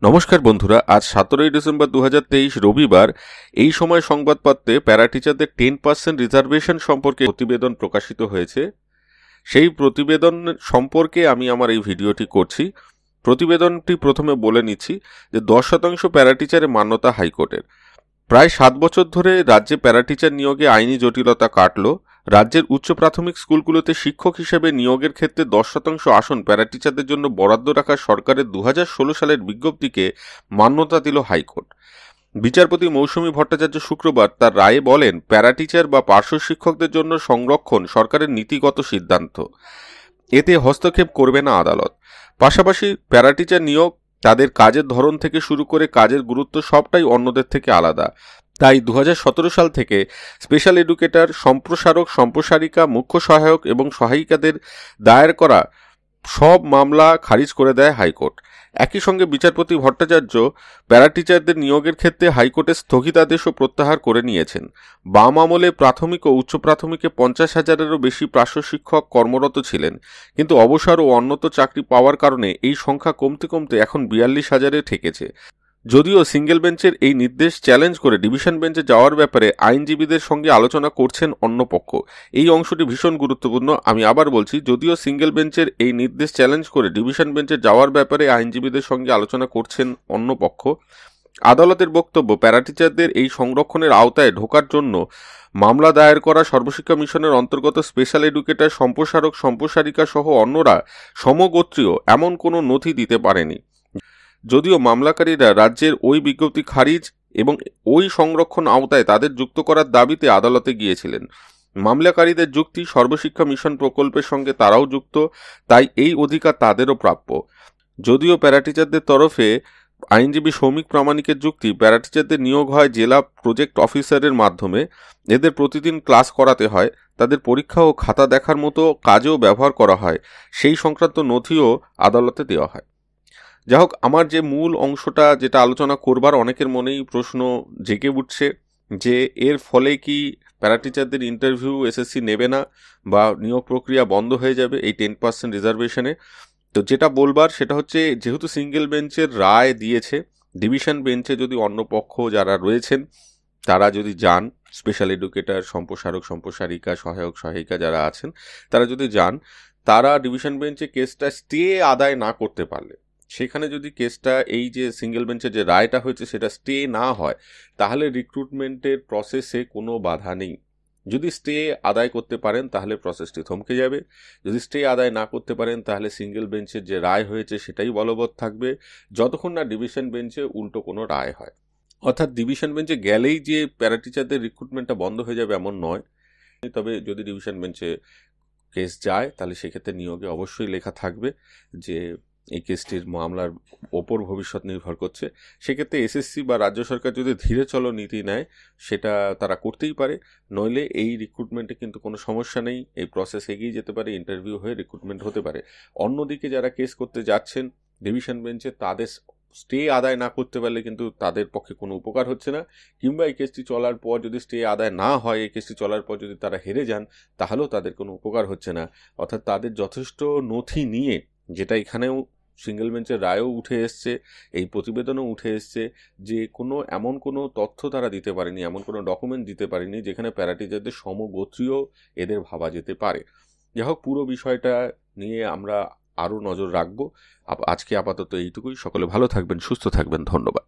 নমস্কার বন্ধুরা, আজ 17 ডিসেম্বর 2023 রবিবার। এই সময় সংবাদপত্রে প্যারা টিচারদের 10% রিজার্ভেশন সম্পর্কে প্রতিবেদন প্রকাশিত হয়েছে। সেই প্রতিবেদন সম্পর্কে আমি আমার এই ভিডিওটি করছি। প্রতিবেদনটি প্রথমে বলে নিচ্ছি যে 10% প্যারা টিচারের মান্যতা হাইকোর্টের। প্রায় 7 বছর ধরে রাজ্যে প্যারা টিচার নিয়োগে আইনি জটিলতা কাটল। রাজ্যের উচ্চ প্রাথমিক স্কুলগুলোতে শিক্ষক হিসেবে নিয়োগের ক্ষেত্রে 10% আসন প্যারা টিচারদের জন্য বরাদ্দ রাখা সরকারের 2016 সালের বিজ্ঞপ্তিকে মান্যতা দিল হাইকোর্ট। বিচারপতি মৌসুমী ভট্টাচার্য শুক্রবার তার রায়ে বলেন, প্যারা টিচার বা পার্শ্ব শিক্ষকদের জন্য সংরক্ষণ সরকারের নীতিগত সিদ্ধান্ত, এতে হস্তক্ষেপ করবে না আদালত। পাশাপাশি প্যারা টিচার নিয়োগ, তাদের কাজের ধরন থেকে শুরু করে কাজের গুরুত্ব সবটাই অন্যদের থেকে আলাদা। তাই 2017 সাল থেকে স্পেশাল এডুকেটর, সম্প্রসারক, সম্প্রসারিকা, মুখ্য সহায়ক এবং সহায়িকাদের দায়ের করা সব মামলা খারিজ করে দেয় হাইকোর্ট। একই সঙ্গে বিচারপতি ভট্টাচার্য প্যারা টিচারদের নিয়োগের ক্ষেত্রে হাইকোর্টের স্থগিতাদেশও প্রত্যাহার করে নিয়েছেন। বাম আমলে প্রাথমিক ও উচ্চ প্রাথমিকে 50,000-এরও বেশি পার্শ্ব শিক্ষক কর্মরত ছিলেন, কিন্তু অবসর ও অন্যত চাকরি পাওয়ার কারণে এই সংখ্যা কমতে কমতে এখন 42,000-এ ঠেকেছে। যদিও সিঙ্গেল বেঞ্চের এই নির্দেশ চ্যালেঞ্জ করে ডিভিশন বেঞ্চে যাওয়ার ব্যাপারে আইনজীবীদের সঙ্গে আলোচনা করছেন অন্য পক্ষ। এই অংশটি ভীষণ গুরুত্বপূর্ণ। আমি আবার বলছি, যদিও সিঙ্গেল বেঞ্চের এই নির্দেশ চ্যালেঞ্জ করে ডিভিশন বেঞ্চে যাওয়ার ব্যাপারে আইনজীবীদের সঙ্গে আলোচনা করছেন অন্য পক্ষ। আদালতের বক্তব্য, প্যারা টিচারদের এই সংরক্ষণের আওতায় ঢোকার জন্য মামলা দায়ের করা সর্বশিক্ষা মিশনের অন্তর্গত স্পেশাল এডুকেটর, সম্প্রসারক, সম্প্রসারিকা সহ অন্যরা সমগোত্রীয় এমন কোনো নথি দিতে পারেনি। যদিও মামলাকারীরা রাজ্যের ওই বিজ্ঞপ্তি খারিজ এবং ওই সংরক্ষণ আওতায় তাদের যুক্ত করার দাবিতে আদালতে গিয়েছিলেন। মামলাকারীদের যুক্তি, সর্বশিক্ষা মিশন প্রকল্পের সঙ্গে তারাও যুক্ত, তাই এই অধিকার তাদেরও প্রাপ্য। যদিও প্যারা টিচারদের তরফে আইনজীবী সৌমিক প্রামাণিকের যুক্তি, প্যারা টিচারদের নিয়োগ হয় জেলা প্রজেক্ট অফিসারের মাধ্যমে, এদের প্রতিদিন ক্লাস করাতে হয়, তাদের পরীক্ষা ও খাতা দেখার মতো কাজেও ব্যবহার করা হয়, সেই সংক্রান্ত নথিও আদালতে দেওয়া হয়। যাই হোক, আমার যে মূল অংশটা যেটা আলোচনা করবার অনেকের মনেই প্রশ্ন জেগে উঠছে যে এর ফলে কি প্যারা টিচারদের ইন্টারভিউ এসএসসি নেবে না বা নিয়োগ প্রক্রিয়া বন্ধ হয়ে যাবে এই 10% রিজার্ভেশনে। তো যেটা বলবার সেটা হচ্ছে, যেহেতু সিঙ্গেল বেঞ্চের রায় দিয়েছে, ডিভিশন বেঞ্চে যদি অন্য পক্ষ যারা রয়েছেন তারা যদি যান, স্পেশাল এডুকেটর, সম্প্রসারক, সম্প্রসারিকা, সহায়ক, সহায়িকা যারা আছেন তারা যদি যান, তারা ডিভিশন বেঞ্চে কেসটা স্টে আদায় না করতে পারলে, সেখানে যদি কেসটা এই যে সিঙ্গেল বেঞ্চের যে রায়টা হয়েছে সেটা স্টে না হয়, তাহলে রিক্রুটমেন্টের প্রসেসে কোনো বাধা নেই। যদি স্টে আদায় করতে পারেন তাহলে প্রসেসটি থমকে যাবে। যদি স্টে আদায় না করতে পারেন তাহলে সিঙ্গেল বেঞ্চের যে রায় হয়েছে সেটাই বলবৎ থাকবে, যতক্ষণ না ডিভিশন বেঞ্চে উল্টো কোনো রায় হয়। অর্থাৎ ডিভিশন বেঞ্চে গেলেই যে প্যারা টিচারদের রিক্রুটমেন্টটা বন্ধ হয়ে যাবে এমন নয়। তবে যদি ডিভিশন বেঞ্চে কেস যায় তাহলে সেক্ষেত্রে নিয়োগে অবশ্যই লেখা থাকবে যে এই কেসটির মামলার ওপর ভবিষ্যৎ নির্ভর করছে। সেক্ষেত্রে এসএসসি বা রাজ্য সরকার যদি ধীরে চলো নীতি নেয় সেটা তারা করতেই পারে, নইলে এই রিক্রুটমেন্টে কিন্তু কোনো সমস্যা নেই, এই প্রসেস এগিয়ে যেতে পারে, ইন্টারভিউ হয়ে রিক্রুটমেন্ট হতে পারে। অন্যদিকে যারা কেস করতে যাচ্ছেন ডিভিশন বেঞ্চে, তাদের স্টে আদায় না করতে পারলে কিন্তু তাদের পক্ষে কোনো উপকার হচ্ছে না, কিংবা এই কেসটি চলার পর যদি স্টে আদায় না হয়, এই কেসটি চলার পর যদি তারা হেরে যান, তাহলেও তাদের কোনো উপকার হচ্ছে না। অর্থাৎ তাদের যথেষ্ট নথি নিয়ে, যেটা এখানেও সিঙ্গেল বেঞ্চের রায়ও উঠে এসছে, এই প্রতিবেদনও উঠে এসছে, যে এমন কোনো তথ্য তারা দিতে পারেনি, এমন কোনো ডকুমেন্ট দিতে পারেনি যেখানে প্যারা টিচারদের সমগোত্রীয় এদের ভাবা যেতে পারে। যাই হোক, পুরো বিষয়টা নিয়ে আমরা আরও নজর রাখবো। আজকে আপাতত এইটুকুই। সকলে ভালো থাকবেন, সুস্থ থাকবেন, ধন্যবাদ।